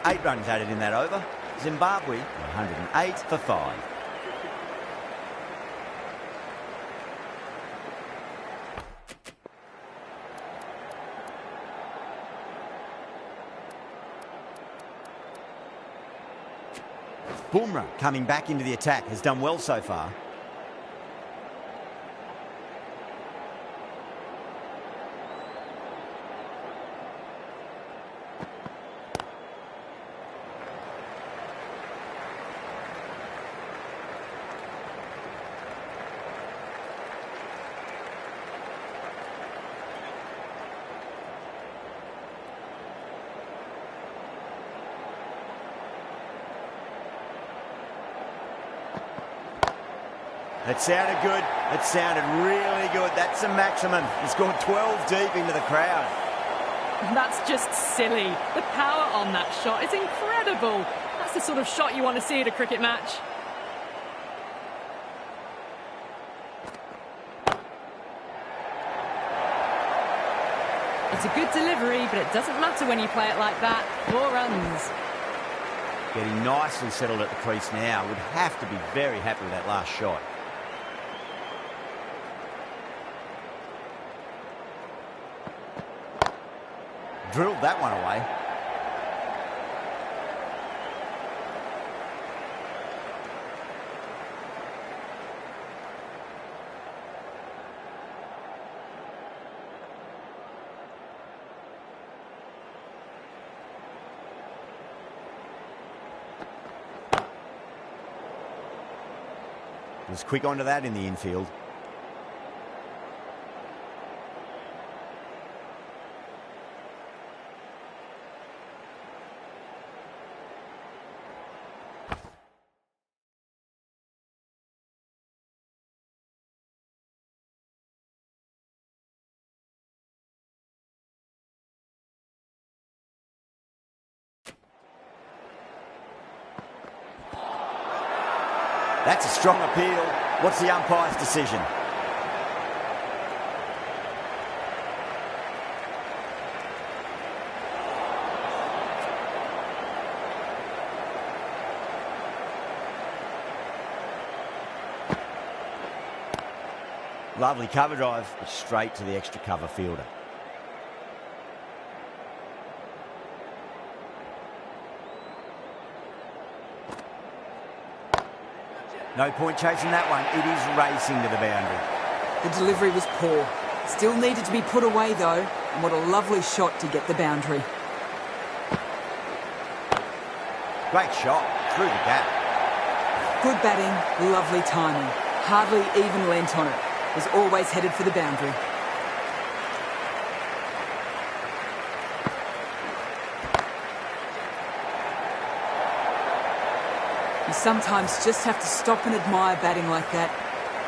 Eight runs added in that over. Zimbabwe 108 for 5. Bumrah coming back into the attack, has done well so far. It sounded good. It sounded really good. That's the maximum. He's gone 12 deep into the crowd. That's just silly. The power on that shot is incredible. That's the sort of shot you want to see at a cricket match. It's a good delivery, but it doesn't matter when you play it like that. 4 runs. Getting nicely settled at the crease now. Would have to be very happy with that last shot. Drilled that one away. Was quick onto that in the infield. That's a strong appeal. What's the umpire's decision? Lovely cover drive, but straight to the extra cover fielder. No point chasing that one. It is racing to the boundary. The delivery was poor. Still needed to be put away though, and what a lovely shot to get the boundary. Great shot through the gap. Good batting, lovely timing. Hardly even lent on it. Was always headed for the boundary. You sometimes just have to stop and admire batting like that.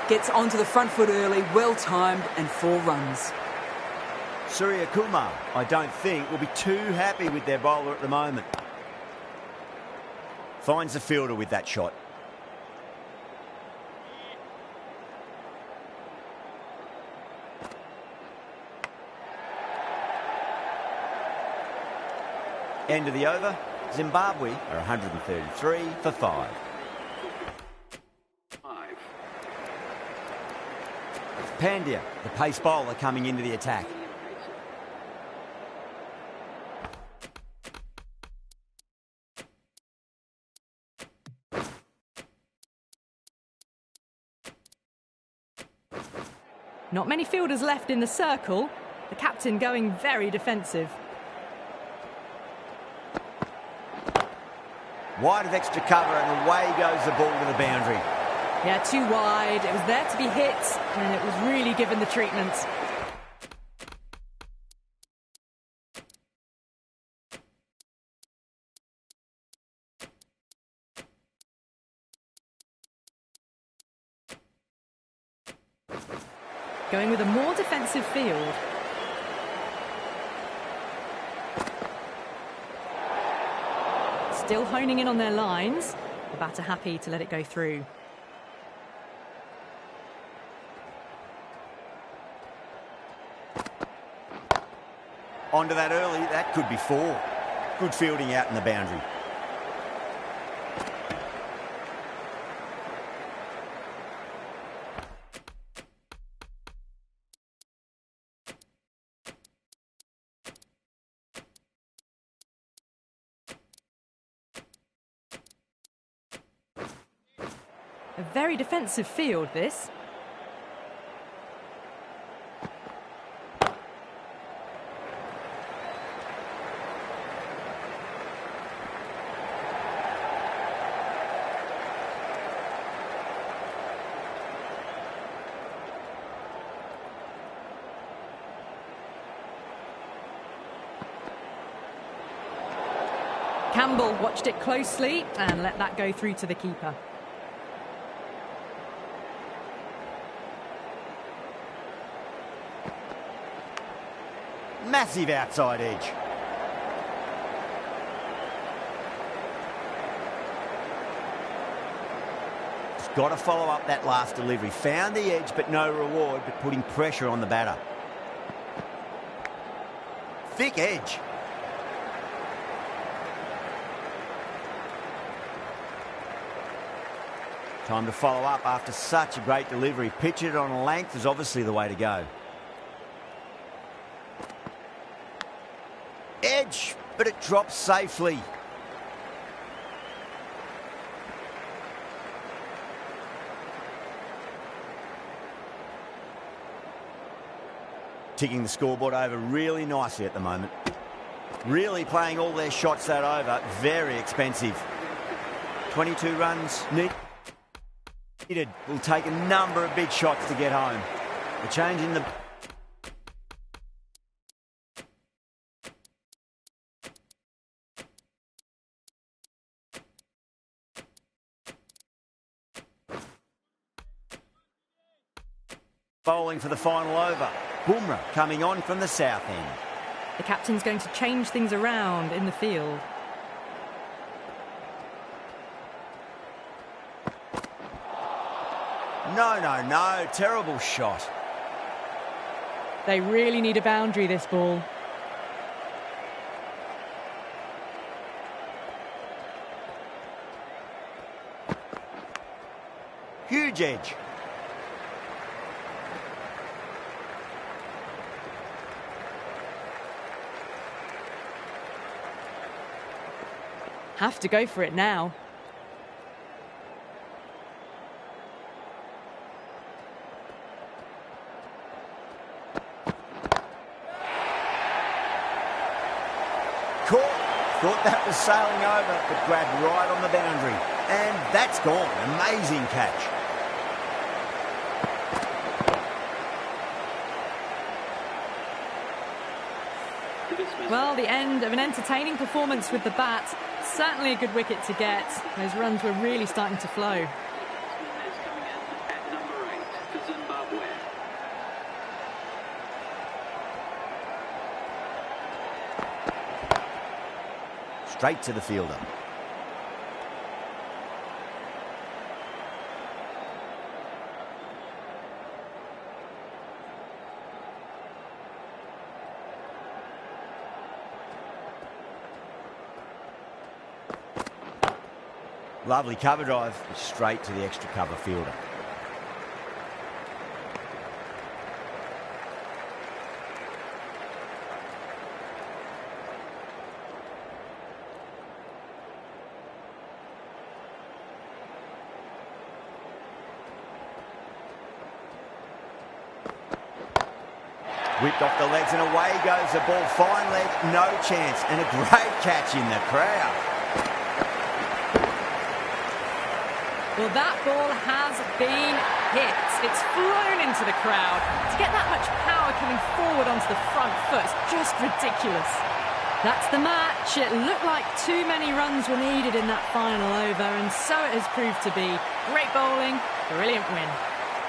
Gets onto the front foot early, well timed, and 4 runs. Surya Kumar, I don't think, will be too happy with their bowler at the moment. Finds the fielder with that shot. End of the over. Zimbabwe are 133 for 5. Pandya, the pace bowler, coming into the attack. Not many fielders left in the circle. The captain going very defensive. Wide of extra cover and away goes the ball to the boundary. Yeah, too wide. It was there to be hit and it was really given the treatment. Going with a more defensive field. Still honing in on their lines. The batter happy to let it go through. Onto that early, that could be 4. Good fielding out in the boundary. A very defensive field, this. Campbell watched it closely and let that go through to the keeper. Massive outside edge. He's got to follow up that last delivery. Found the edge, but no reward, but putting pressure on the batter. Thick edge. Time to follow up after such a great delivery. Pitch it on a length is obviously the way to go. Edge, but it drops safely. Ticking the scoreboard over really nicely at the moment. Really playing all their shots that over. Very expensive. 22 runs needed. Will take a number of big shots to get home. The change in the... Bowling for the final over. Bumrah coming on from the south end. The captain's going to change things around in the field. No. Terrible shot. They really need a boundary, this ball. Huge edge. Have to go for it now. Caught. Thought that was sailing over, but grabbed right on the boundary. And that's gone. Amazing catch. Well, the end of an entertaining performance with the bat. Certainly a good wicket to get. Those runs were really starting to flow. Is coming in at number 8 for Zimbabwe. Straight to the fielder. Lovely cover drive, straight to the extra cover fielder. Whipped off the legs and away goes the ball. Fine leg, no chance. And a great catch in the crowd. Well, that ball has been hit. It's flown into the crowd. To get that much power coming forward onto the front foot is just ridiculous. That's the match. It looked like too many runs were needed in that final over, and so it has proved to be. Great bowling, brilliant win.